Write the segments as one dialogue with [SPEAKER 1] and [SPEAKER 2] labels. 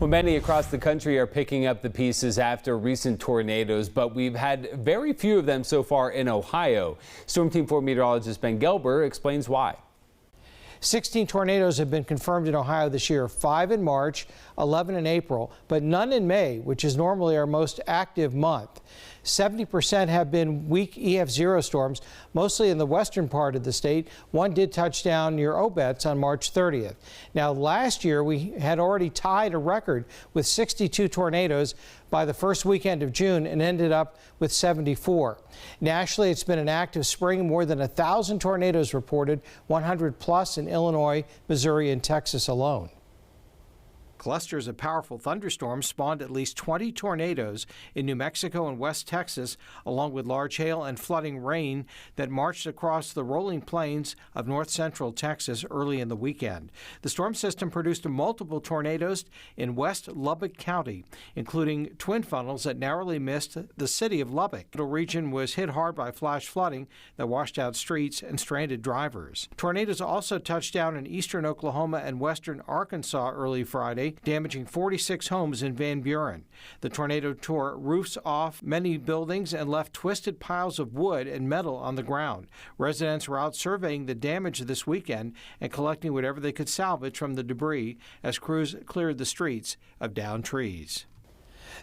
[SPEAKER 1] Well, many across the country are picking up the pieces after recent tornadoes, but we've had very few of them so far in Ohio. Storm Team 4 meteorologist Ben Gelber explains why.
[SPEAKER 2] 16 tornadoes have been confirmed in Ohio this year, 5 in March, 11 in April, but none in May, which is normally our most active month. 70% have been weak EF0 storms, mostly in the western part of the state. One did touch down near Obetz on March 30th. Now, last year we had already tied a record with 62 tornadoes by the first weekend of June and ended up with 74. Nationally, it's been an active spring. More than 1,000 tornadoes reported, 100 plus in Illinois, Missouri, and Texas alone. Clusters of powerful thunderstorms spawned at least 20 tornadoes in New Mexico and West Texas, along with large hail and flooding rain that marched across the rolling plains of north central Texas early in the weekend. The storm system produced multiple tornadoes in West Lubbock County, including twin funnels that narrowly missed the city of Lubbock. The region was hit hard by flash flooding that washed out streets and stranded drivers. Tornadoes also touched down in eastern Oklahoma and western Arkansas early Friday, damaging 46 homes in Van Buren. The tornado tore roofs off many buildings and left twisted piles of wood and metal on the ground. Residents were out surveying the damage this weekend and collecting whatever they could salvage from the debris as crews cleared the streets of downed trees.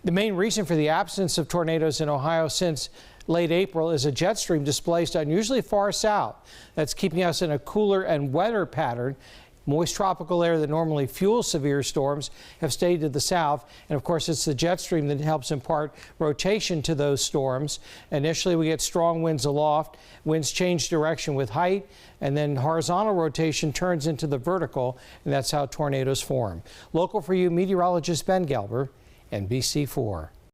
[SPEAKER 2] The main reason for the absence of tornadoes in Ohio since late April is a jet stream displaced unusually far south. That's keeping us in a cooler and wetter pattern. Moist tropical air that normally fuels severe storms have stayed to the south. And of course, it's the jet stream that helps impart rotation to those storms. Initially, we get strong winds aloft. Winds change direction with height, and then horizontal rotation turns into the vertical, and that's how tornadoes form. Local for you, meteorologist Ben Gelber, NBC4.